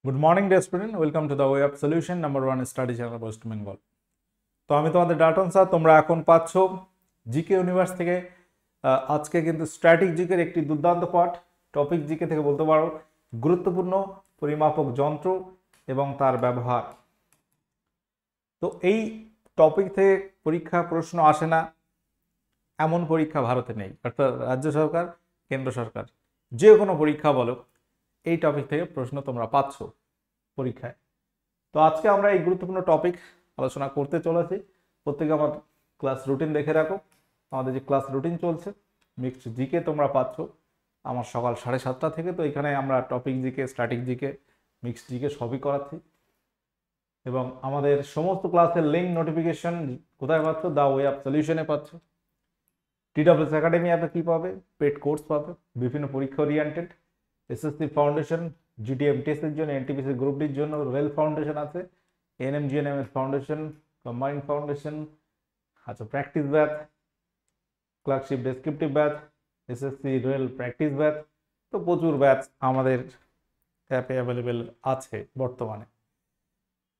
Good morning dear student, welcome to the way of solution number 1 study channel West Bengal. তো আমি তোমাদের Dalton sir. তোমরা এখন পাচ্ছ জিকে ইউনিভার্স থেকে। আজকে কিন্তু স্ট্যাটিক জিকের একটি দুর্দান্ত পাঠ, টপিক জিকে থেকে বলতে পারো গুরুত্বপূর্ণ পরিমাপক যন্ত্র এবং তার ব্যবহার। তো এই টপিক থেকে পরীক্ষা প্রশ্ন আসে না এমন পরীক্ষা ভারতে নেই, অর্থাৎ রাজ্য সরকার, কেন্দ্র সরকার, যে কোনো পরীক্ষা বলো, এই টপিক থেকে প্রশ্ন তোমরা পাচ্ছ পরীক্ষায়। তো আজকে আমরা এই গুরুত্বপূর্ণ টপিক আলোচনা করতে চলেছি। প্রত্যেকে আমার ক্লাস রুটিন দেখে রাখো। আমাদের যে ক্লাস রুটিন চলছে, মিক্সড জিকে তোমরা পাচ্ছ আমার সকাল 7:30 থেকে। তো এখানে আমরা topic GK, static GK, mixed GK সবই করাচ্ছি। এবং আমাদের সমস্ত ক্লাসের লিঙ্ক নোটিফিকেশন কোথায় পাচ্ছ? দ্য ওয়ে অফ সলিউশনে পাচ্ছ। TWS একাডেমি অ্যাপে কী পাবে? পেড কোর্স পাবে, বিভিন্ন পরীক্ষা ওরিয়েন্টেড, এসএসসি ফাউন্ডেশন, GTMTS এর জন্য, NTPC গ্রুপ ডির জন্য রেল ফাউন্ডেশন আছে, NMGNMS ফাউন্ডেশন, কম্বাইন্ড ফাউন্ডেশন, আচ্ছা practice batch, clerkship descriptive batch, SSC rail practice batch. তো প্রচুর ব্যাচ আমাদের অ্যাপে অ্যাভেলেবেল আছে বর্তমানে।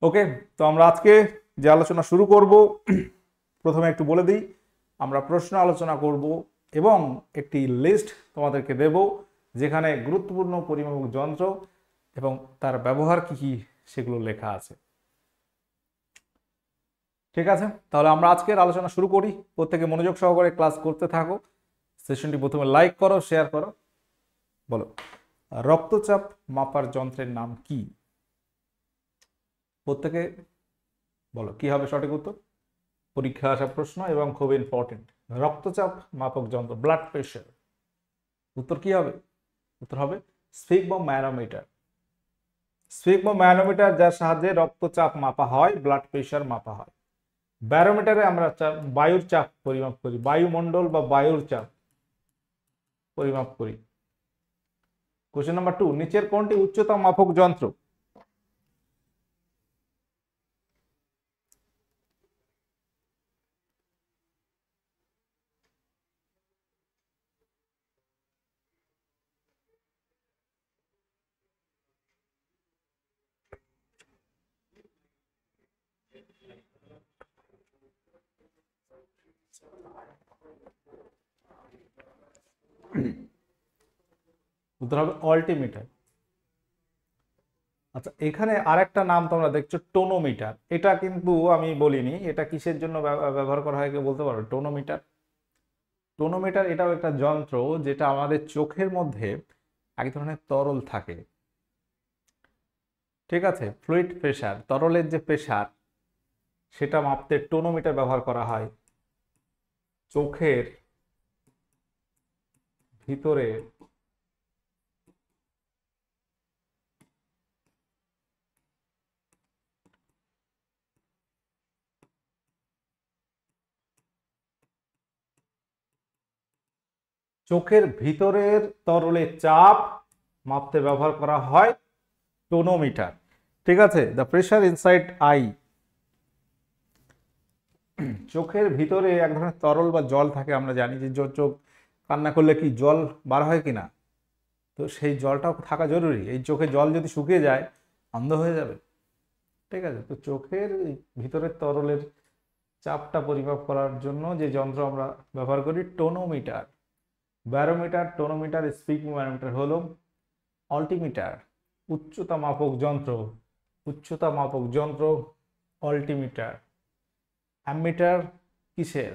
ওকে, তো আমরা আজকে যে আলোচনা শুরু করব, প্রথমে একটু বলে দিই, আমরা প্রশ্ন আলোচনা করব এবং একটি লিস্ট তোমাদেরকে দেব যেখানে গুরুত্বপূর্ণ পরিমাপক যন্ত্র এবং তার ব্যবহার কি কি সেগুলো লেখা আছে। ঠিক আছে, তাহলে আমরা আজকের আলোচনা শুরু করি। প্রত্যেকে মনোযোগ সহকারে ক্লাস করতে থাকো। সেশনটি প্রথমে লাইক করো, শেয়ার করো। বলো, রক্তচাপ মাপার যন্ত্রের নাম কি? প্রত্যেকে বলো কি হবে সঠিক উত্তর। পরীক্ষা আসা প্রশ্ন এবং খুব ইম্পর্টেন্ট। রক্তচাপ মাপক যন্ত্র, ব্লাড প্রেশার। উত্তর কি হবে? উত্তর হবে স্ফিগমোম্যানোমিটার। স্ফিগমোম্যানোমিটার, যার সাহায্যে রক্তচাপ মাপা হয়, ব্লাড প্রেশার মাপা হয়। ব্যারোমিটারে আমরা বায়ুর চাপ পরিমাপ করি, বায়ুমণ্ডল বা বায়ুর চাপ পরিমাপ করি। কোশ্চেন নাম্বার 2, নিচের কোনটি উচ্চতা মাপক যন্ত্র? উত্তর হবে অল্টিমিটার। আচ্ছা, এখানে আরেকটা নাম তোমরা দেখছো টোনোমিটার। এটা কিন্তু আমি বলিনি, এটা কিসের জন্য ব্যবহার করা হয় কেউ বলতে পারো? টোনোমিটার। টোনোমিটার এটাও একটা যন্ত্র যেটা আমাদের চোখের মধ্যে এক ধরনের তরল থাকে। ঠিক আছে, ফ্লুইড প্রেসার, তরলের যে প্রেসার, সেটা মাপতে টোনোমিটার ব্যবহার করা হয়। চোখের ভিতরে চোখের ভিতরের তরলের চাপ মাপতে ব্যবহার করা হয় টোনোমিটার। ঠিক আছে, দ্য প্রেসার ইনসাইড আই। চোখের ভিতরে এক ধরনের তরল বা জল থাকে। আমরা জানি যে চোখ কান্না করলে কি জল বার হয় কিনা, তো সেই জলটাও থাকা জরুরি। এই চোখে জল যদি শুকিয়ে যায়, অন্ধ হয়ে যাবে। ঠিক আছে, তো চোখের ভিতরের তরলের চাপটা পরিমাপ করার জন্য যে যন্ত্র আমরা ব্যবহার করি, টোনোমিটার। ব্যারোমিটার, টোনোমিটার, স্ফিগমোম্যানোমিটার হলো অল্টিমিটার, উচ্চতা মাপক যন্ত্র। উচ্চতা মাপক যন্ত্র অল্টিমিটার। অ্যামিটার কিসের?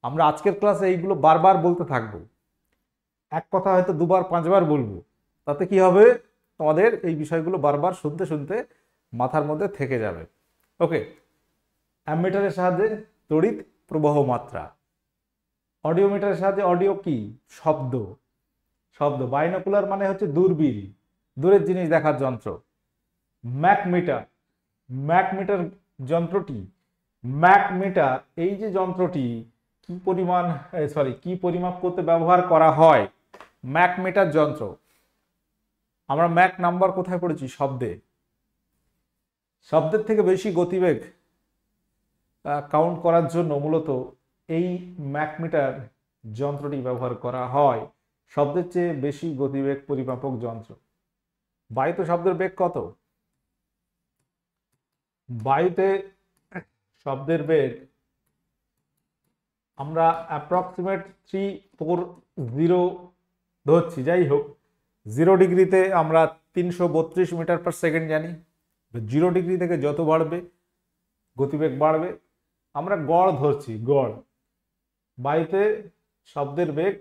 আমরা আজকের ক্লাসে এইগুলো বারবার বলতে থাকবো। এক কথা হয়তো দুবার পাঁচবার বলবো, তাতে কি হবে? তোমাদের এই বিষয়গুলো বারবার শুনতে শুনতে মাথার মধ্যে থেকে যাবে। ওকে, অ্যামিটারের সাহায্যে তড়িৎ প্রবাহ মাত্রা। অডিওমিটারের সাহায্যে অডিও কি? শব্দ। শব্দ। বাইনোকুলার মানে হচ্ছে দূরবীন, দূরের জিনিস দেখার যন্ত্র। ম্যাকমিটার। ম্যাকমিটার যন্ত্রটি, ম্যাকমিটার এই যে যন্ত্রটি কি পরিমাণ, কি পরিমাপ করতে ব্যবহার করা হয়? ম্যাকমিটার যন্ত্র। আমরা ম্যাক নাম্বার কোথায় পড়েছি? শব্দে। শব্দের থেকে বেশি গতিবেগ কাউন্ট করার জন্য মূলত এই ম্যাকমিটার যন্ত্রটি ব্যবহার করা হয়। শব্দের চেয়ে বেশি গতিবেগ পরিমাপক যন্ত্র। বায়ুতে শব্দের বেগ কত? বায়ুতে শব্দের বেগ আমরা অ্যাপ্রক্সিমেট 340 ধরছি, যাই হোক 0 ডিগ্রিতে আমরা 332 মিটার পার সেকেন্ড জানি। 0 ডিগ্রি থেকে যত বাড়বে গতিবেগ বাড়বে, আমরা গড় ধরছি, গড় বায়ুতে শব্দের বেগ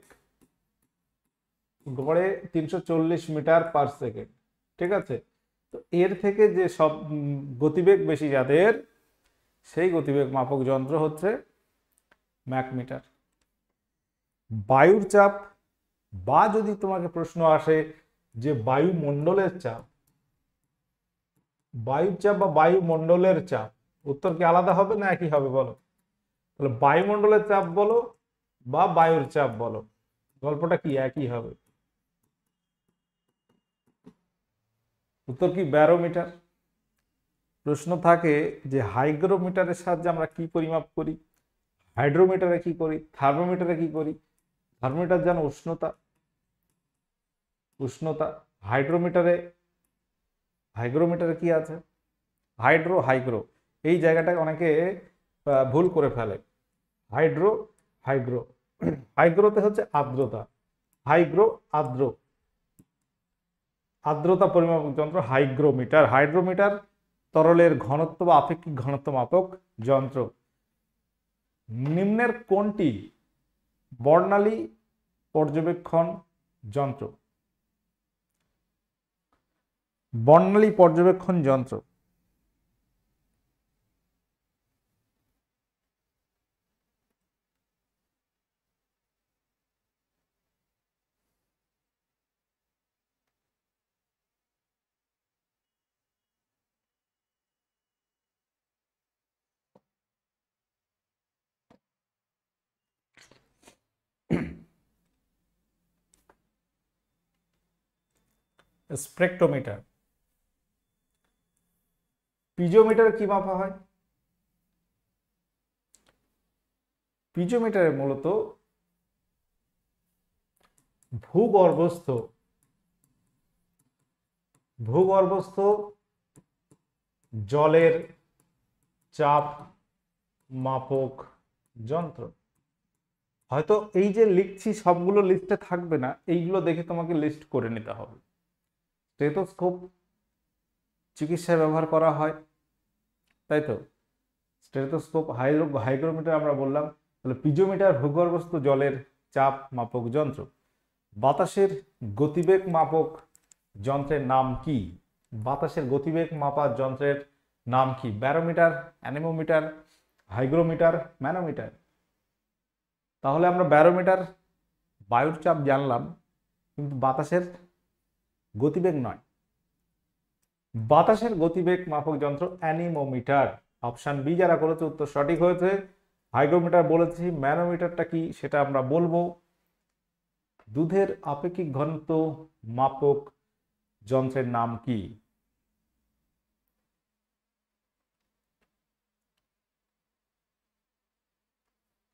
গড়ে 340 মিটার পার সেকেন্ড, ঠিক আছে। তো এর থেকে যে সব গতিবেগ বেশি যাদের, সেই গতিবেগ মাপক যন্ত্র হচ্ছে ম্যাক মিটার। বায়ুর চাপ, বা যদি তোমাকে প্রশ্ন আসে যে বায়ুমণ্ডলের চাপ, বায়ুর চাপ বা বায়ুমণ্ডলের চাপ, উত্তর কি আলাদা হবে না একই হবে বলো? তাহলে বায়ুমণ্ডলের চাপ বলো বা বায়ুর চাপ বলো, গল্পটা কি একই হবে। উত্তর কি ব্যারোমিটার। প্রশ্ন থাকে যে হাইগ্রোমিটারের সাহায্যে আমরা কি পরিমাপ করি, হাইড্রোমিটারে কি করি, থার্মোমিটারে কি করি। থার্মোমিটার যেন উষ্ণতা, উষ্ণতা। হাইড্রোমিটারে, হাইগ্রোমিটারে কি আছে, হাইড্রো হাইগ্রো, এই জায়গাটায় অনেকে ভুল করে ফেলে। হাইড্রো হাইগ্রো, হাইগ্রোতে হচ্ছে আর্দ্রতা, হাইগ্রো আর্দ্র, আর্দ্রতা পরিমাপক যন্ত্র হাইগ্রোমিটার। হাইড্রোমিটার তরলের ঘনত্ব বা আপেক্ষিক ঘনত্ব মাপক যন্ত্র। নিম্নের কোনটি বর্ণালী পর্যবেক্ষণ যন্ত্র? বর্ণালী পর্যবেক্ষণ যন্ত্র। স্পেকট্রোমিটার। পিজোমিটারে কি মাপা হয়? পিজোমিটারে মূলত ভূগর্ভস্থ, ভূগর্ভস্থ জলের চাপ মাপক যন্ত্র। হয়তো এই যে লিখছি সবগুলো লিস্টে থাকবে না, এইগুলো দেখে তোমাকে লিস্ট করে নিতে হবে। স্টেথোস্কোপ চিকিৎসায় ব্যবহার করা হয়, তাই তো। স্টেথোস্কোপ, হাইগ্রোমিটার আমরা বললাম। তাহলে পিজোমিটার ভূগর্ভস্থ জলের চাপ মাপক যন্ত্র। বাতাসের গতিবেগ মাপক যন্ত্রের নাম কি? বাতাসের গতিবেগ মাপার যন্ত্রের নাম কি? Barometer, anemometer, hygrometer, manometer. তাহলে আমরা ব্যারোমিটার বায়ুর চাপ জানলাম, কিন্তু বাতাসের গতিবেগ নয়। বাতাসের গতিবেগ মাপক যন্ত্র অ্যানিমোমিটার। অপশন বি যারা করেছে উত্তর সঠিক হয়েছে। হাইগ্রোমিটার বলেছি, ম্যানোমিটারটা কি সেটা আমরা বলবো। দুধের আপেক্ষিক ঘনত্ব মাপক যন্ত্রের নাম কি?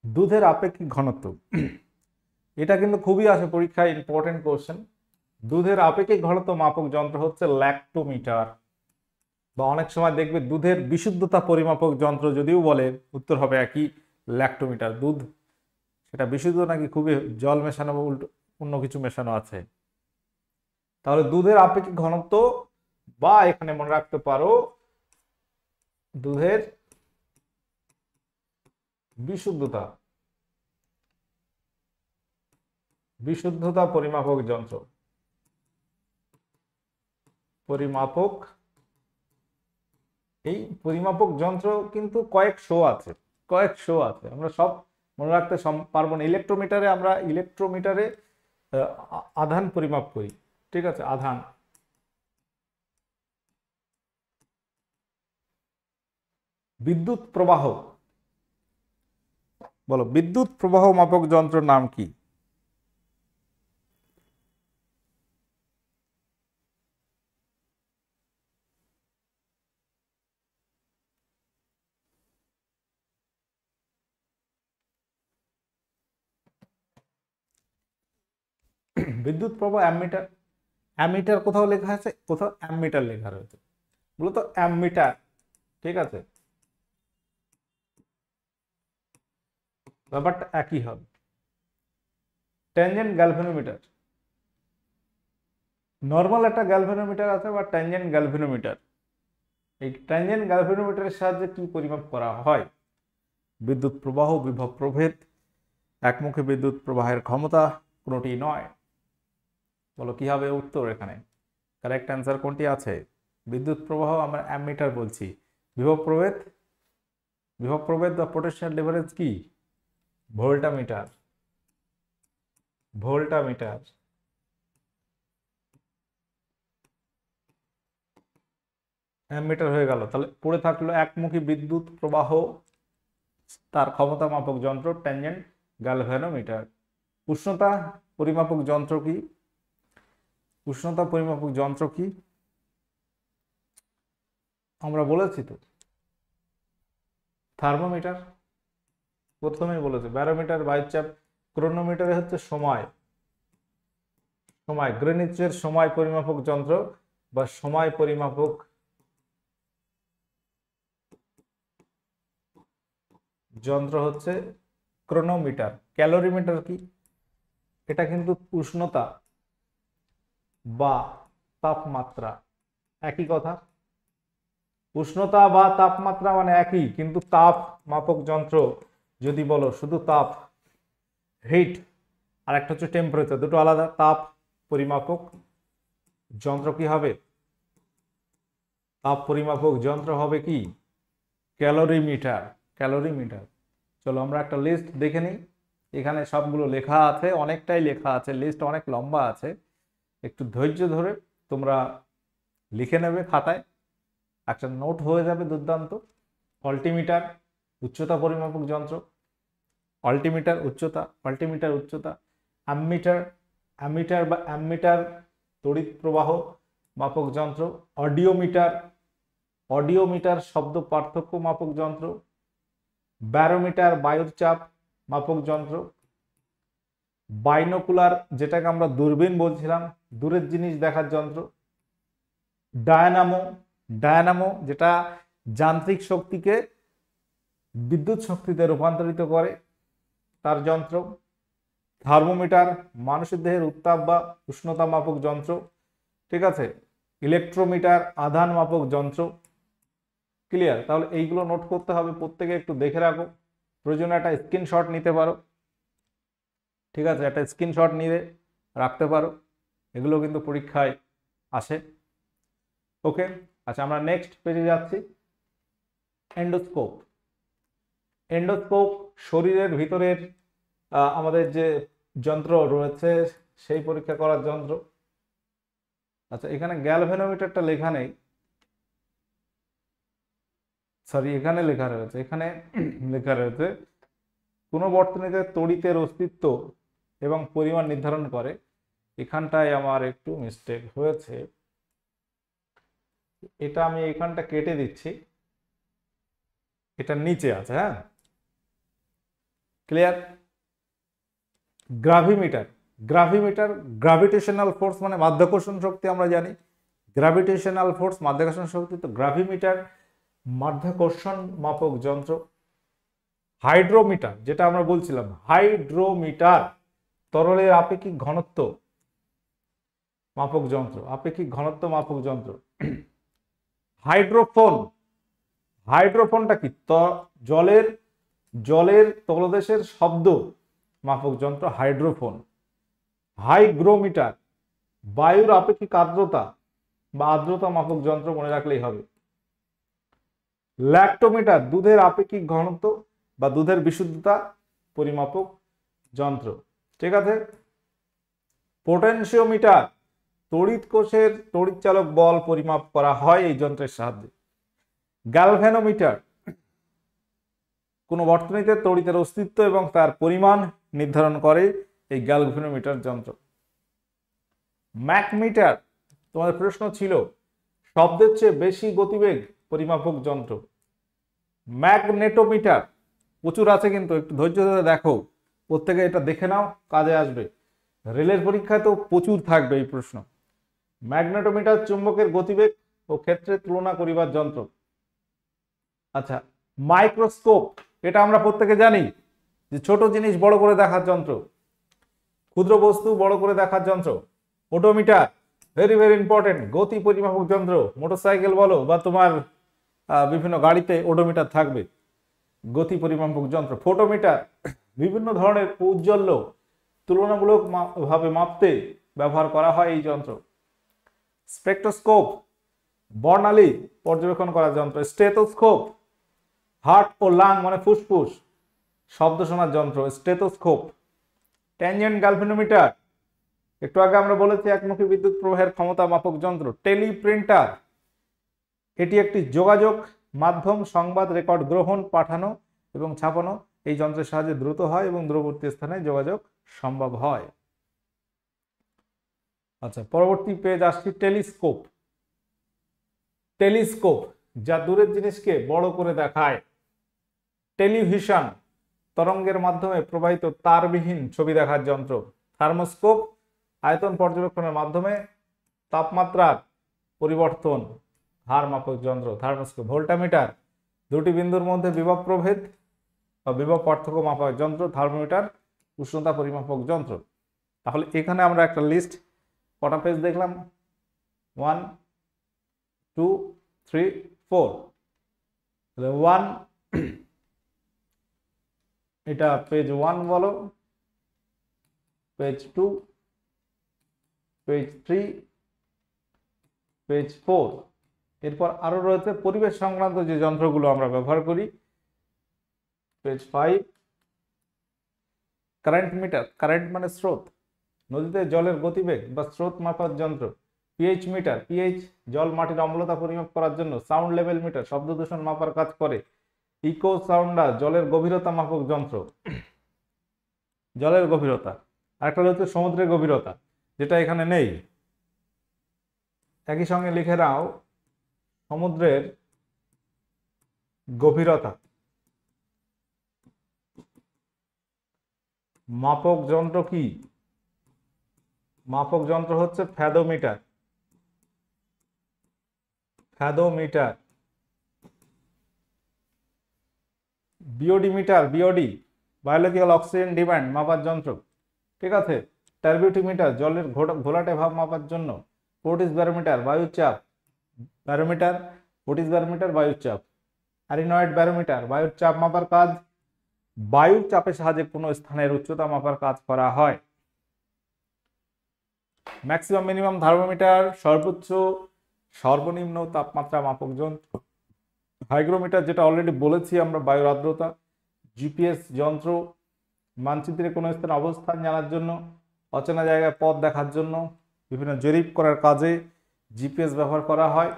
দুধের আপেক্ষিক ঘনত্ব, এটা কিন্তু খুবই আসে পরীক্ষায়, ইম্পর্টেন্ট কোশ্চেন। দুধের আপেক্ষিক ঘনত্ব মাপক যন্ত্র হচ্ছে ল্যাক্টোমিটার। বা অনেক সময় দেখবে দুধের বিশুদ্ধতা পরিমাপক যন্ত্র যদিও বলে, উত্তর হবে একই, ল্যাক্টোমিটার। দুধ সেটা বিশুদ্ধ নাকি খুবই জল মেশানো বা উল্টো অন্য কিছু মেশানো আছে। তাহলে দুধের আপেক্ষিক ঘনত্ব, বা এখানে মনে রাখতে পারো দুধের বিশুদ্ধতা, বিশুদ্ধতা পরিমাপক যন্ত্র। পরিমাপক, এই পরিমাপক যন্ত্র কিন্তু কয়েকশো আছে, কয়েকশো আছে, আমরা সব মনে রাখতে পারবো না। ইলেকট্রোমিটারে আমরা ইলেকট্রোমিটারে আধান পরিমাপ করি, ঠিক আছে, আধান। বিদ্যুৎ প্রবাহ বলো, বিদ্যুৎ প্রবাহ মাপক যন্ত্রের নাম কি? বিদ্যুৎ প্রবাহ অ্যামিটার। অ্যামিটার কোথাও লেখা আছে, কোথাও অ্যামিটার লেখা রয়েছে, মূলত অ্যামিটার। ঠিক আছে, ব্যাপারটা একই হবে। ট্যানজেন্ট গ্যালভানোমিটার, নর্মাল একটা গ্যালভানোমিটার আছে বা ট্যানজেন্ট গ্যালভানোমিটার। এই ট্যানজেন্ট গ্যালভানোমিটারের সাহায্যে কি পরিমাপ করা হয়? বিদ্যুৎ প্রবাহ, বিভব প্রভেদ, একমুখী বিদ্যুৎ প্রবাহের ক্ষমতা, কোনোটি নয়। বলো কি হবে উত্তর? এখানে কারেক্ট অ্যান্সার কোনটি আছে? বিদ্যুৎ প্রবাহ আমরা অ্যামিটার বলছি। বিভব প্রভেদ, বিভব প্রভেদ বা পোটেনশিয়াল ডিফারেন্স কি? Voltameter, voltameter. অ্যামিটার হয়ে গেল। তাহলে পড়ে থাকলো একমুখী বিদ্যুৎ প্রবাহ, তার ক্ষমতা মাপক যন্ত্র ট্যানজেন্ট গ্যালভানোমিটার। উষ্ণতা পরিমাপক যন্ত্র কি? উষ্ণতা পরিমাপক যন্ত্র কি? আমরা বলেছি তো, থার্মোমিটার প্রথমেই বলেছে। ব্যারোমিটার বায়ুচাপ, ক্রোনোমিটারে হচ্ছে সময়, সময় গ্রিনিচের সময় পরিমাপক যন্ত্র বা সময় পরিমাপক যন্ত্র হচ্ছে ক্রোনোমিটার। ক্যালোরিমিটার কি? এটা কিন্তু উষ্ণতা বা তাপমাত্রা, একই কথা। উষ্ণতা বা তাপমাত্রা মানে একই, কিন্তু তাপ মাপক যন্ত্র যদি বলো শুধু তাপ, হিট, আর একটা হচ্ছে টেম্পারেচার, দুটো আলাদা। তাপ পরিমাপক যন্ত্র কি হবে? তাপ পরিমাপক যন্ত্র হবে কি? Calorimeter, calorimeter. চলো আমরা একটা লিস্ট দেখে নিই। এখানে সবগুলো লেখা আছে, অনেকটাই লেখা আছে, লিস্ট অনেক লম্বা আছে। একটু ধৈর্য ধরে তোমরা লিখে নেবে খাতায়, একটা নোট হয়ে যাবে দুর্দান্ত। অল্টিমিটার, উচ্চতা পরিমাপক যন্ত্র, অল্টিমিটার উচ্চতা, অল্টিমিটার উচ্চতা। অ্যামমিটার, অ্যামিটার বা অ্যামমিটার তড়িৎ প্রবাহ মাপক যন্ত্র। অডিওমিটার, অডিওমিটার শব্দ পার্থক্য মাপক যন্ত্র। ব্যারোমিটার বায়ুর চাপ মাপক যন্ত্র। বাইনোকুলার, যেটাকে আমরা দূরবীন বলছিলাম, দূরের জিনিস দেখার যন্ত্র। ডায়নামো, ডায়নামো যেটা যান্ত্রিক শক্তিকে বিদ্যুৎ শক্তিতে রূপান্তরিত করে, তার যন্ত্র। থার্মোমিটার মানুষের দেহের উত্তাপ বা উষ্ণতা মাপক যন্ত্র। ঠিক আছে। ইলেকট্রোমিটার আধান মাপক যন্ত্র। ক্লিয়ার? তাহলে এইগুলো নোট করতে হবে, প্রত্যেকে একটু দেখে রাখো, প্রয়োজনে একটা স্ক্রিনশট নিতে পারো। ঠিক আছে, একটা স্ক্রিনশট নিয়ে রাখতে পারো, এগুলো কিন্তু পরীক্ষায় আসে। ওকে, আচ্ছা আমরা নেক্সট পেজে যাচ্ছি। এন্ডোস্কোপ, এন্ডোস্কোপ শরীরের ভিতরের আমাদের যে যন্ত্র রয়েছে সেই পরীক্ষা করার যন্ত্র। আচ্ছা এখানে গ্যালভানোমিটারটা লেখা নেই, সরি এখানে লেখা রয়েছে, এখানে লেখা রয়েছে কোন বর্তনীতে তড়িতের অস্তিত্ব এবং পরিমাণ নির্ধারণ করে। এখানটায় আমার একটু মিস্টেক হয়েছে, এটা আমি এখানটা কেটে দিচ্ছি, এটা নিচে আছে। হ্যাঁ ক্লিয়ার? গ্রাভিমিটার, গ্রাভিমিটার গ্রাভিটেশনাল ফোর্স মানে মাধ্যাকর্ষণ শক্তি আমরা জানি, গ্রাভিটেশনাল ফোর্স মাধ্যাকর্ষণ শক্তি, তো গ্রাভিমিটার মাধ্যাকর্ষণ মাপক যন্ত্র। হাইড্রোমিটার, যেটা আমরা বলছিলাম, হাইড্রোমিটার তরলের আপেক্ষিক ঘনত্ব মাপক যন্ত্র, আপেক্ষিক ঘনত্ব মাপক যন্ত্র। হাইড্রোফোন, হাইড্রোফোনটা কি? জলের জলের তলদেশের শব্দ মাপক যন্ত্র হাইড্রোফোন। হাইগ্রোমিটার বায়ুর আপেক্ষিক আর্দ্রতা বা আর্দ্রতা মাপক যন্ত্র, মনে রাখলেই হবে। ল্যাক্টোমিটার দুধের আপেক্ষিক ঘনত্ব বা দুধের বিশুদ্ধতা পরিমাপক যন্ত্র। ঠিক আছে। পোটেনশিওমিটার তড়িৎ কোষের তড়িৎচালক বল পরিমাপ করা হয় এই যন্ত্রের সাহায্যে। গ্যালভানোমিটার কোন বর্তনীতে তড়িতের অস্তিত্ব এবং তার পরিমাণ নির্ধারণ করে এই গ্যালভানোমিটার যন্ত্র। ম্যাকমিটার, তোমাদের প্রশ্ন ছিল শব্দের চেয়ে বেশি গতিবেগ পরিমাপক যন্ত্র। ম্যাগনেটোমিটার প্রচুর আছে কিন্তু একটু ধৈর্য ধরে দেখো, প্রত্যেকে এটা দেখে নাও, কাজে আসবে। রেলের পরীক্ষায় তো প্রচুর থাকবে এই প্রশ্ন। ম্যাগনেটোমিটার চুম্বকের গতিবেগ ও ক্ষেত্রের তুলনা করিবার যন্ত্র। আচ্ছা, মাইক্রোস্কোপ, এটা আমরা প্রত্যেকে জানি যে ছোট জিনিস বড় করে দেখার যন্ত্র, ক্ষুদ্র বস্তু বড় করে দেখার যন্ত্র। ওডোমিটার, ভেরি ভেরি ইম্পর্টেন্ট, গতি পরিমাপক যন্ত্র। মোটরসাইকেল বলো বা তোমার বিভিন্ন গাড়িতে ওডোমিটার থাকবে, গতি পরিমাপক যন্ত্র। ফোটোমিটার, বিভিন্ন ধরনের ঔজ্জ্বল্য তুলনামূলক ভাবে মাপতে ব্যবহার করা হয় এই যন্ত্র। স্পেকট্রোস্কোপ, বর্ণালী পর্যবেক্ষণ করার যন্ত্র। স্টেথোস্কোপ, হার্ট ও লাং মানে ফুসফুস শব্দ শোনার যন্ত্র, স্টেথোস্কোপ। ট্যানজেন্ট গ্যালভানোমিটার, একটু আগে আমরা বলেছি একমুখী বিদ্যুৎ প্রবাহের ক্ষমতা মাপক যন্ত্র। টেলিপ্রিন্টার, এটি একটি যোগাযোগ মাধ্যম, সংবাদ রেকর্ড গ্রহণ, পাঠানো এবং ছাপানো এই যন্ত্রের সাহায্যে দ্রুত হয় এবং দূরবর্তী স্থানে যোগাযোগ সম্ভব হয়। আচ্ছা, পরবর্তী পেজ আসছি টেলিস্কোপ। টেলিস্কোপ যা দূরের জিনিসকে বড় করে দেখায়। টেলিভিশন, তরঙ্গের মাধ্যমে প্রবাহিত তারবিহীন ছবি দেখার যন্ত্র। থার্মোস্কোপ, আয়তন পর্যবেক্ষণের মাধ্যমে তাপমাত্রার পরিবর্তন হার মাপক যন্ত্র। থার্মোস্কোপ। ভোল্টামিটার, দুটি বিন্দুর মধ্যে বিভব প্রভেদ বা বিভব পার্থক্য মাপার যন্ত্র। থার্মোমিটার, উষ্ণতা পরিমাপক যন্ত্র। তাহলে এখানে আমরা একটা লিস্ট, কটা পেজ দেখলাম? 1 2 3 4। তাহলে 1, এটা পেজ 1 বলো, পেজ 2, পেজ 3, পেজ 4। এরপর আরো রয়েছে পরিবেশ সংক্রান্ত যে যন্ত্রগুলো আমরা ব্যবহার করি। পেজ 5, কারেন্ট মিটার, কারেন্ট মানে স্রোত, নদীতে জলের গতিবেগ বা স্রোত মাপার যন্ত্র। পিএইচ মিটার, পিএইচ জল মাটির অম্লতা পরিমাপ করার জন্য। সাউন্ড লেভেল মিটার, শব্দ দূষণ মাপার কাজ করে। ইকো সাউন্ডার, জলের গভীরতা মাপক যন্ত্র। জলের গভীরতা। আরেকটা হচ্ছে সমুদ্রের গভীরতা, যেটা এখানে নেই। একই সঙ্গে লিখে নাও সমুদ্রের গভীরতা। মাপক যন্ত্র কি? মাপক যন্ত্র হচ্ছে fathometer. Fathometer. BOD meter, BOD biological oxygen demand মাপার যন্ত্র, ঠিক আছে। টার্বিউটিমিটার, জলের ঘোলাটে ভাব মাপার জন্য। পোর্টিস ব্যারোমিটার, বায়ুর চাপ ব্যারোমিটার। পোর্টিস ব্যারোমিটার, বায়ুর চাপ। অ্যারিনয়েড ব্যারোমিটার, বায়ুর চাপ মাপার কাজ। বায়ুর চাপের সাহায্যে কোনো স্থানের উচ্চতা মাপার কাজ করা হয়। ম্যাক্সিমাম মিনিমাম থার্মোমিটার, সর্বোচ্চ সর্বনিম্ন তাপমাত্রা মাপক যন্ত্র। হাইগ্রোমিটার, যেটা অলরেডি বলেছি আমরা, বায়ুর আর্দ্রতা। জিপিএস যন্ত্র, মানচিত্রে কোনো স্থানে অবস্থান জানার জন্য, অচেনা জায়গায় পথ দেখার জন্য, বিভিন্ন জরিপ করার কাজে জিপিএস ব্যবহার করা হয়।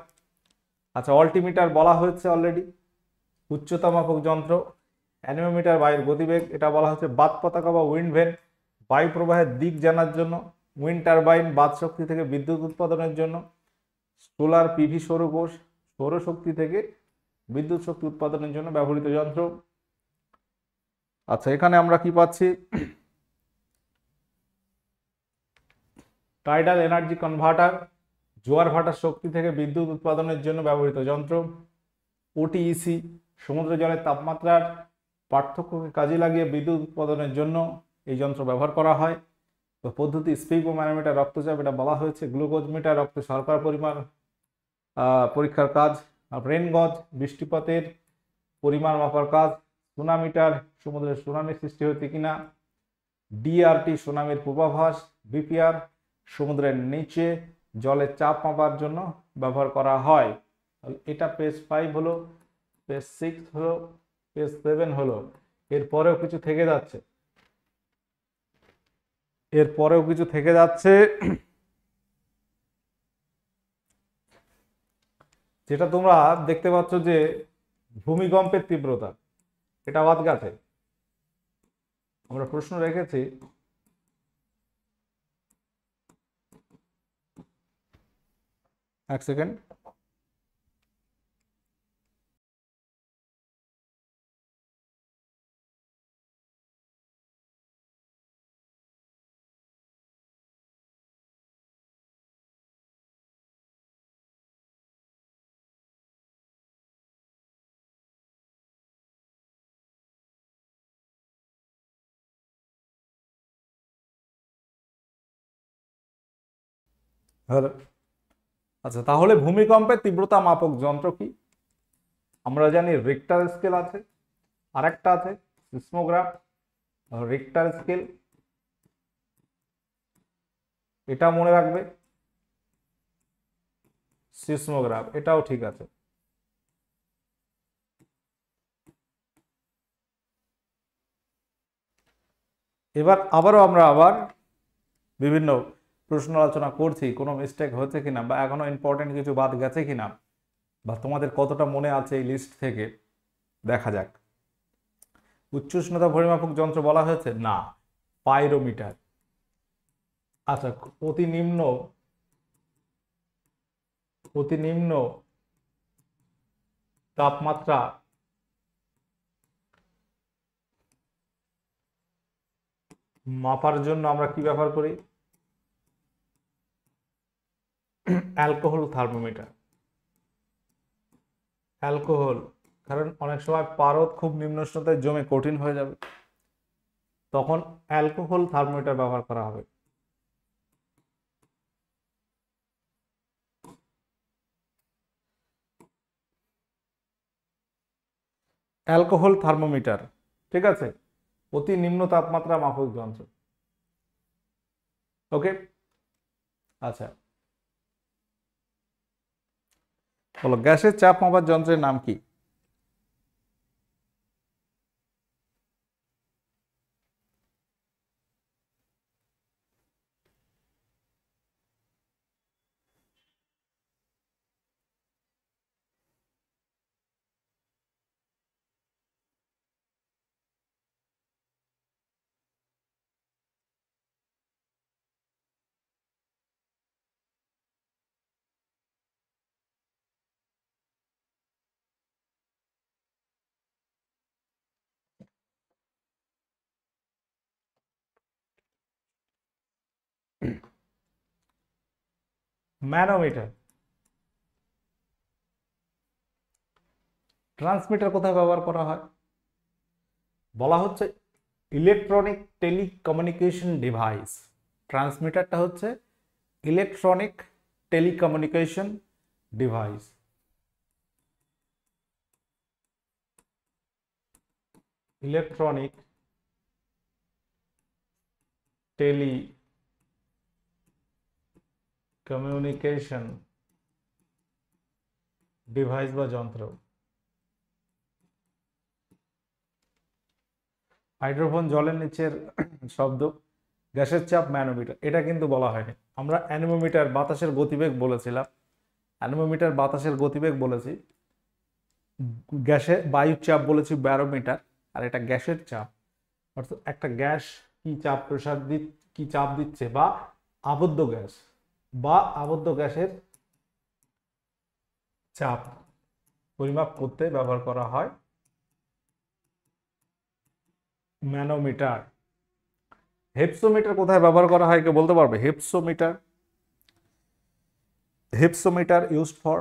আচ্ছা, অল্টিমিটার বলা হয়েছে অলরেডি, উচ্চতা মাপক যন্ত্র। অ্যানিমোমিটার, বায়ুর গতিবেগ, এটা বলা হচ্ছে বাত পতাকা বা উইন্ড ভ্যান, বায়ু প্রবাহের দিক জানার জন্য। উইন্ড টারবাইন, বাত শক্তি থেকে বিদ্যুৎ উৎপাদনের জন্য। সোলার পিভি সৌরকোষ, সৌরশক্তি থেকে বিদ্যুৎ শক্তি উৎপাদনের জন্য ব্যবহৃত যন্ত্র। আচ্ছা, এখানে আমরা কি পাচ্ছি? টাইডাল এনার্জি কনভার্টার, জোয়ার ভাটার শক্তি থেকে বিদ্যুৎ উৎপাদনের জন্য ব্যবহৃত যন্ত্র। ওটিইসি, সমুদ্র জলের তাপমাত্রার পার্থক্যকে কাজে লাগিয়ে বিদ্যুৎ উৎপাদনের জন্য এই যন্ত্র ব্যবহার করা হয়। তো পদ্ধতি স্পিগোম্যানোমিটার, রক্তচাপ, এটা বলা হয়েছে। গ্লুকোজ মিটার, রক্তে শর্করা পরিমাণ পরীক্ষার কাজ। রেনগজ, বৃষ্টিপাতের পরিমাণ মাপার কাজ। সুনামিটার, সমুদ্রের সুনামি সৃষ্টি হয়েছে কিনা। ডিআরটি, সুনামির পূর্বাভাস। বিপিআর, সমুদ্রের নিচে জলের চাপ মাপার জন্য ব্যবহার করা হয়। এটা পেজ 5 হলো, পেজ 6 হলো, পেজ 7 হলো। এরপরেও কিছু থেকে যাচ্ছে, এরপরেও কিছু থেকে যাচ্ছে, যেটা তোমরা দেখতে পাচ্ছ যে ভূমিকম্পের তীব্রতা, এটা বাদ গেছে। আমরা প্রশ্ন রেখেছি, এক সেকেন্ড। হ্যালো। আচ্ছা, তাহলে ভূমিকম্পের তীব্রতা মাপক যন্ত্র কি? আমরা জানি রিক্টার স্কেল আছে, আরেকটা আছে সিসমোগ্রাফ। রিক্টার স্কেল এটা মনে রাখবে, সিসমোগ্রাফ এটাও ঠিক আছে। এবার আবার বিভিন্ন প্রশ্ন আলোচনা করছি, কোনো মিস্টেক হচ্ছে কিনা বা এখনো ইম্পর্টেন্ট কিছু বাদ গেছে কিনা বা তোমাদের কতটা মনে আছে এই লিস্ট থেকে দেখা যাক। উচ্চ উষ্ণতা পরিমাপক যন্ত্র বলা হয়েছে না, পাইরোমিটার। আচ্ছা, অতি নিম্ন তাপমাত্রা মাপার জন্য আমরা কি ব্যবহার করি? Alcohol thermometer. অ্যালকোহল, কারণ অনেক সময় পারদ খুব নিম্ন উষ্ণতায় জমে কঠিন হয়ে যাবে, তখন অ্যালকোহল থার্মোমিটার ব্যবহার করা হবে। অ্যালকোহল থার্মোমিটার, ঠিক আছে, অতি নিম্ন তাপমাত্রা মাপক যন্ত্র। ওকে, আচ্ছা বলো, গ্যাসের চাপ মাপার যন্ত্রের নাম কি? ম্যানোমিটার। ট্রান্সমিটার কোথায় ব্যবহার করা হয়? বলা হচ্ছে ইলেকট্রনিক টেলিকমিউনিকেশন ডিভাইস। ট্রান্সমিটারটা হচ্ছে electronic telecommunication device. Electronic telecommunication device বা যন্ত্র। হাইড্রোফোন জলের নিচের শব্দ। গ্যাসের চাপ ম্যানোমিটার, এটা কিন্তু বলা হয়নি। আমরা অ্যানেমোমিটার বাতাসের গতিবেগ বলেছিলাম, অ্যানেমোমিটার বাতাসের গতিবেগ বলেছি। গ্যাসে বায়ুর চাপ বলেছি ব্যারোমিটার, আর এটা গ্যাসের চাপ, অর্থাৎ একটা গ্যাস কি চাপ প্রসার কি চাপ দিচ্ছে, বা আবদ্ধ গ্যাসের চাপ পরিমাপ করতে ব্যবহার করা হয় ম্যানোমিটার। হেপসোমিটার কোথায় ব্যবহার করা হয় কে বলতে পারবে? হেপসোমিটার ইউজড ফর।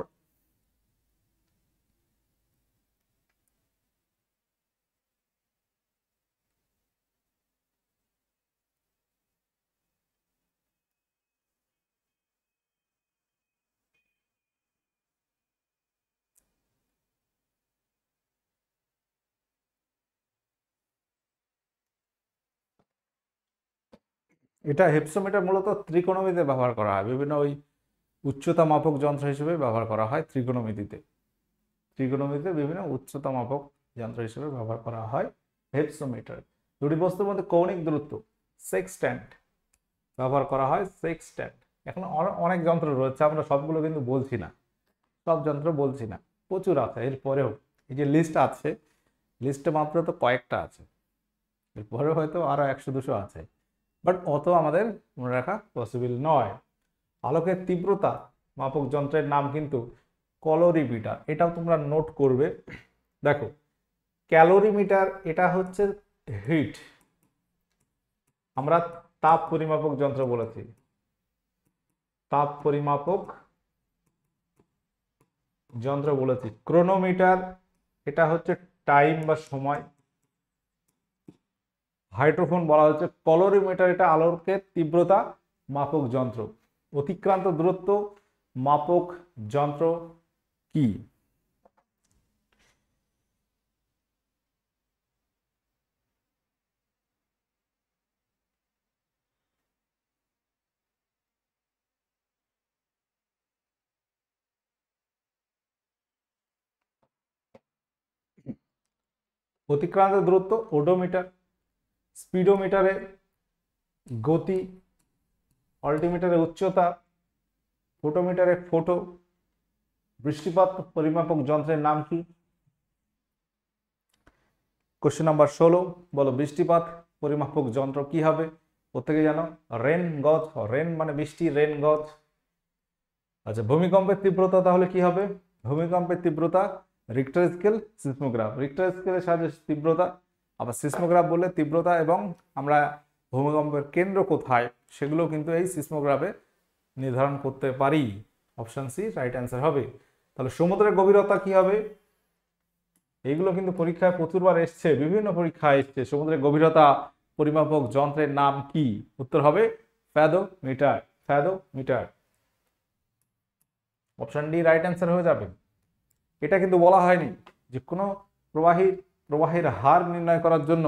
এটা হেপসোমিটার মূলত ত্রিকোণমিতিতে ব্যবহার করা হয়, বিভিন্ন ওই উচ্চতা মাপক যন্ত্র হিসেবে ব্যবহার করা হয় ত্রিকোণমিতিতে বিভিন্ন উচ্চতা মাপক যন্ত্র হিসেবে ব্যবহার করা হয় হেপসোমিটার। দুটি বস্তুর মধ্যে কৌণিক দূরত্ব সেক্সট্যান্ট ব্যবহার করা হয় সেক্সট্যান্ট। এখন অনেক যন্ত্র রয়েছে, আমরা সবগুলো কিন্তু বলছি না, সব যন্ত্র বলছি না, প্রচুর আছে। এরপরেও এই যে লিস্ট আছে, লিস্টে মাত্র তো কয়েকটা আছে, এরপরেও হয়তো আরো 100-200 আছে, বাট অত আমাদের মনে রাখা পসিবল নয়। আলোকের তীব্রতা মাপক যন্ত্রের নাম কিন্তু ক্যালোরিমিটার, এটাও তোমরা নোট করবে। দেখো, ক্যালোরিমিটার এটা হচ্ছে হিট, আমরা তাপ পরিমাপক যন্ত্র বলেছি, তাপ পরিমাপক যন্ত্র বলেছি। ক্রোনোমিটার এটা হচ্ছে টাইম বা সময়। হাইড্রোফোন বলা হচ্ছে। ক্যালোরিমিটার এটা আলোকের তীব্রতা মাপক যন্ত্র। অতিক্রান্ত দূরত্ব মাপক যন্ত্র কি? অতিক্রান্ত দূরত্ব ওডোমিটার, স্পিডোমিটারে গতি, অল্টিমিটারে উচ্চতা, ফোটোমিটারে ফোটো। বৃষ্টিপাত পরিমাপক যন্ত্রের নাম কি? কোশ্চেন নাম্বার 16, বলো বৃষ্টিপাত পরিমাপক যন্ত্র কি হবে? প্রত্যেকে জানো রেন গজ, রেন মানে বৃষ্টি, রেন গজ। আচ্ছা, ভূমিকম্পের তীব্রতা তাহলে কি হবে? ভূমিকম্পের তীব্রতা রিক্টার স্কেল, সিসমোগ্রাফ। রিক্টার স্কেলের সাহায্যে তীব্রতা, আবার সিসমোগ্রাফ বললে তীব্রতা এবং আমরা ভূমিকম্পের কেন্দ্র কোথায় সেগুলো কিন্তু এই সিসমোগ্রাফে নির্ধারণ করতে পারি। অপশন সি রাইট অ্যান্সার হবে। তাহলে সমুদ্রের গভীরতা কি হবে? এইগুলো কিন্তু পরীক্ষায় প্রচুরবার এসছে, বিভিন্ন পরীক্ষায় এসছে। সমুদ্রের গভীরতা পরিমাপক যন্ত্রের নাম কি? উত্তর হবে fathometer, fathometer. Option D right answer হয়ে যাবে। এটা কিন্তু বলা হয়নি যে কোনো প্রবাহের হার নির্ণয় করার জন্য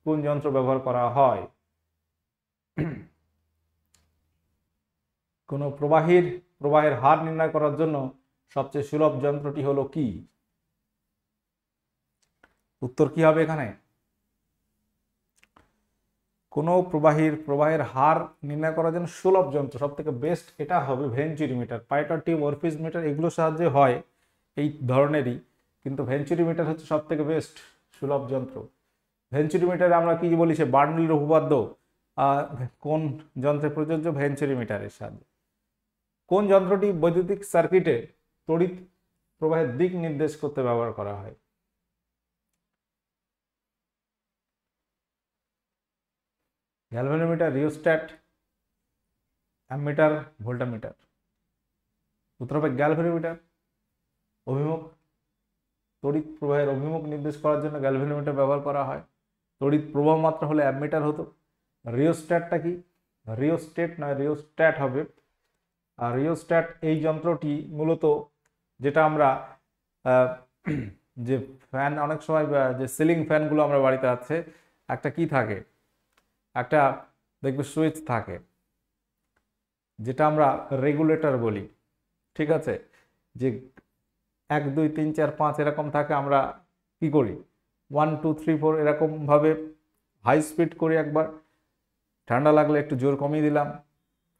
কোন যন্ত্র ব্যবহার করা হয়। কোন প্রবাহের হার নির্ণয় করার জন্য সবচেয়ে সুলভ যন্ত্রটি হলো কি? উত্তর কি হবে এখানে? কোন প্রবাহের হার নির্ণয় করার জন্য সুলভ যন্ত্র সব থেকে বেস্ট এটা হবে ভেঞ্চুরিমিটার। পাইটর টিউব, অরফিস মিটার এগুলো সাহায্যে হয় এই ধরনেরই, কিন্তু ভেঞ্চুরিমিটার হচ্ছে সব থেকে বেস্ট সুলভ যন্ত্র। ভেঞ্চুরিমিটারে আমরা কি বলি, সে বার্নউলির উপপাদ্য কোন যন্ত্রে প্রযোজ্য? ভেঞ্চুরিমিটারের সাহায্যে। কোন যন্ত্রটি বৈদ্যুতিক সার্কিটে তড়িৎ প্রবাহের দিক নির্দেশ করতে ব্যবহার করা হয়? Galvanometer, rheostat, ammeter, voltameter. উত্তর হবে গ্যালভানোমিটার। অভিমুখ, তড়িৎ প্রবাহের অভিমুখ নির্দেশ করার জন্য গ্যালভানোমিটার ব্যবহার করা হয়। তড়িৎ প্রবাহ মাত্রা হলে অ্যামমিটার হতো। রিওস্ট্যাটটা কি? রিওস্ট্যাট নয়, রিওস্ট্যাট হবে। আর রিওস্ট্যাট এই যন্ত্রটি মূলত যেটা আমরা যে ফ্যান অনেক সময় যে সিলিং ফ্যানগুলো আমরা বাড়িতে আছে, একটা কি থাকে, একটা দেখবে সুইচ থাকে যেটা আমরা রেগুলেটর বলি। ঠিক আছে, যে 1 2 3 4 5 এরকম থাকে। আমরা কি করি 1 2 3 4 এরকম ভাবে হাই স্পিড করি, একবার ঠান্ডা লাগলে একটু জোর কমিয়ে দিলাম,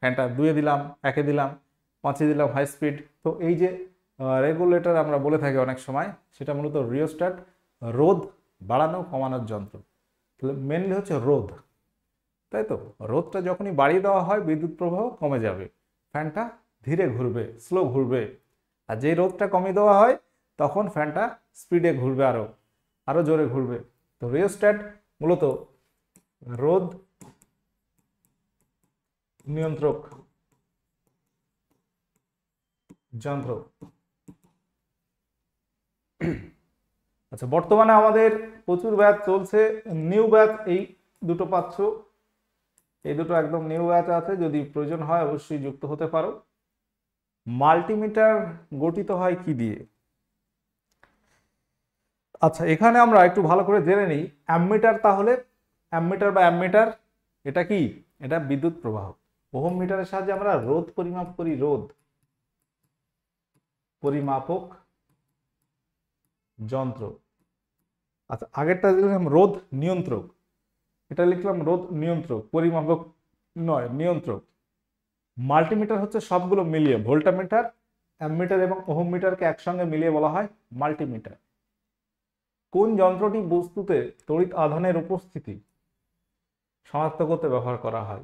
ফ্যানটা 2-এ দিলাম, 1-এ দিলাম, 5-এ দিলাম হাই স্পিড। তো এই যে রেগুলেটর আমরা বলে থাকি অনেক সময়, সেটা মূলত রিওস্ট্যাট, রোধ বাড়ানো কমানোর যন্ত্র। তাহলে মেনলি হচ্ছে রোধ, তাই তো? রোধটা যখনই বাড়িয়ে দেওয়া হয় বিদ্যুৎ প্রবাহ কমে যাবে, ফ্যানটা ধীরে ঘুরবে, স্লো ঘুরবে। আর যেই রোধটা কমিয়ে দেওয়া হয় তখন ফ্যানটা স্পিডে ঘুরবে, আরো জোরে ঘুরবে। তো রিওস্ট্যাট মূলত রোধ নিয়ন্ত্রক যন্ত্র। আচ্ছা, বর্তমানে আমাদের প্রচুর ব্যাচ চলছে, নিউ ব্যাচ এই দুটো পাচ্ছ, এই দুটো একদম নিউ ব্যাচ আছে। যদি প্রয়োজন হয় অবশ্যই যুক্ত হতে পারো। মাল্টিমিটার গঠিত হয় কি দিয়ে? আচ্ছা, এখানে আমরা একটু ভালো করে জেনে নিই অ্যামমিটার। তাহলে অ্যামমিটার বা অ্যামমিটার এটা কি? এটা বিদ্যুৎ প্রবাহ। ওহম মিটারের সাহায্যে আমরা রোধ পরিমাপ করি, রোধ পরিমাপক যন্ত্র। আচ্ছা, আগেরটা লিখলাম রোধ নিয়ন্ত্রক, এটা লিখলাম রোধ নিয়ন্ত্রক, পরিমাপক নয়, নিয়ন্ত্রক। মাল্টিমিটার হচ্ছে সবগুলো মিলিয়ে, ভোল্টামিটার, অ্যামমিটার এবং ওহম মিটারকে একসঙ্গে মিলিয়ে বলা হয় মাল্টিমিটার। কোন যন্ত্রটি বস্তুতে তড়িৎ আধানের উপস্থিতি শনাক্ত করতে ব্যবহার করা হয়?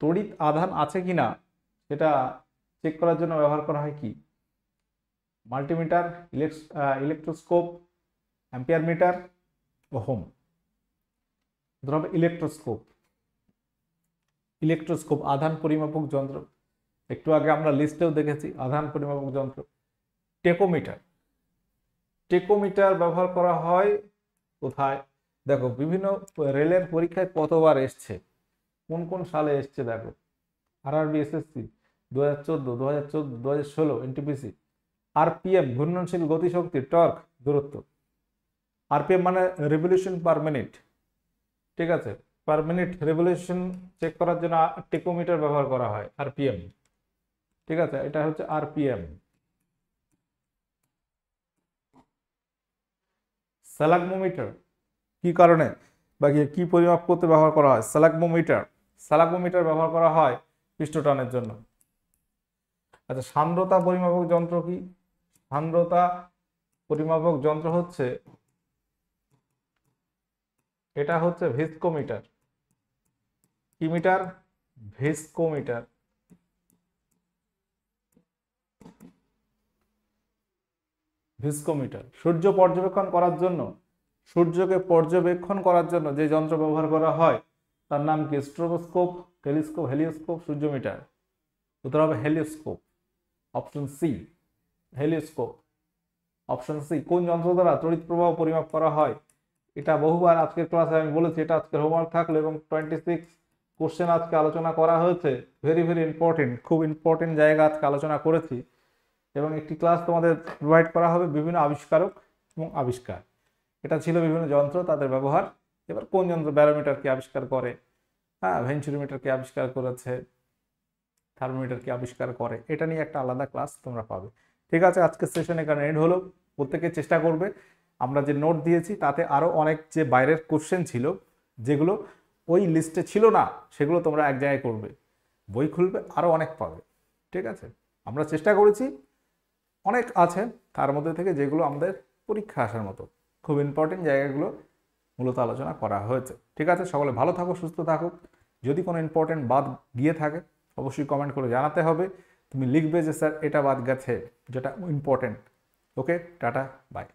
তড়িৎ আধান আছে কিনা সেটা চেক করার জন্য ব্যবহার করা হয় কি? Multimeter, electroscope, ampere meter, ohm. ধরো ইলেকট্রোস্কোপ, ইলেকট্রোস্কোপ আধান পরিমাপক যন্ত্র। একটু আগে আমরা লিস্টেও দেখেছি আধান পরিমাপক যন্ত্র। টেকোমিটার, টেকোমিটার ব্যবহার করা হয় কোথায়? দেখো বিভিন্ন রেলের পরীক্ষায় কতবার এসছে, কোন কোন সালে এসছে দেখো। RRB SSC 2014, 2014, 2016 NTPC. আরপিএম ঘূর্ণনশীল গতিশক্তি, টর্ক দূরত্ব। আরপিএম মানে রেভলিউশন পার মিনিট, ঠিক আছে? পার মিনিট রেভলিউশন চেক করার জন্য টেকোমিটার ব্যবহার করা হয়, আরপিএম, ঠিক আছে? এটা হচ্ছে আরপিএম। স্যালাগমোমিটার কি কারণে বা কি পরিমাপ করতে ব্যবহার করা হয়? স্যালাগমোমিটার, স্যালাগমোমিটার ব্যবহার করা হয় পিষ্টটানের জন্য। আচ্ছা, সান্দ্রতা পরিমাপক যন্ত্র কি? সান্দ্রতা পরিমাপক যন্ত্র হচ্ছে, এটা হচ্ছে ভিস্কোমিটার। কি মিটার? ভিস্কোমিটার। ভিস্কোমিটার। সূর্য পর্যবেক্ষণ করার জন্য, সূর্যকে পর্যবেক্ষণ করার জন্য যে যন্ত্র ব্যবহার করা হয় তার নাম কি? স্ট্রোবোস্কোপ, টেলিস্কোপ, হেলিওস্কোপ, সূর্যমিটার। উত্তর হবে helioscope, option C, helioscope, option C. কোন যন্ত্র দ্বারা তড়িৎ প্রবাহ পরিমাপ করা হয়? এটা বহুবার আজকের ক্লাসে আমি বলেছি, এটা আজকের হোমওয়ার্ক থাকলো এবং 26 কোশ্চেন আজকে আলোচনা করা হয়েছে। ভেরি ভেরি ইম্পর্টেন্ট, খুব ইম্পর্টেন্ট জায়গা আজকে আলোচনা করেছি এবং একটি ক্লাস তোমাদের প্রোভাইড করা হবে বিভিন্ন আবিষ্কারক এবং আবিষ্কার। এটা ছিল বিভিন্ন যন্ত্র, তাদের ব্যবহার। এবার কোন যন্ত্র ব্যারোমিটার কি আবিষ্কার করে, হ্যাঁ, ভেঞ্চুরিমিটার কি আবিষ্কার করেছে, থার্মোমিটার কি আবিষ্কার করে, এটা নিয়ে একটা আলাদা ক্লাস তোমরা পাবে। ঠিক আছে, আজকের সেশন এখানে এন্ড হলো। প্রত্যেকে চেষ্টা করবে, আমরা যে নোট দিয়েছি তাতে আরো অনেক যে বাইরের কোশ্চেন ছিল যেগুলো ওই লিস্টে ছিল না, সেগুলো তোমরা এক জায়গায় করবে, বই খুলবে, আরো অনেক পাবে। ঠিক আছে, আমরা চেষ্টা করেছি, অনেক আছে তার মধ্যে থেকে যেগুলো আমাদের পরীক্ষা আসার মতো খুব ইম্পর্টেন্ট জায়গাগুলো মূলত আলোচনা করা হয়েছে। ঠিক আছে, সকলে ভালো থাকো, সুস্থ থাকো। যদি কোনো ইম্পর্টেন্ট বাদ গিয়ে থাকে অবশ্যই কমেন্ট করে জানাতে হবে। তুমি লিখবে যে স্যার এটা বাদ গেছে যেটা ইম্পর্টেন্ট। Okay, tata, by.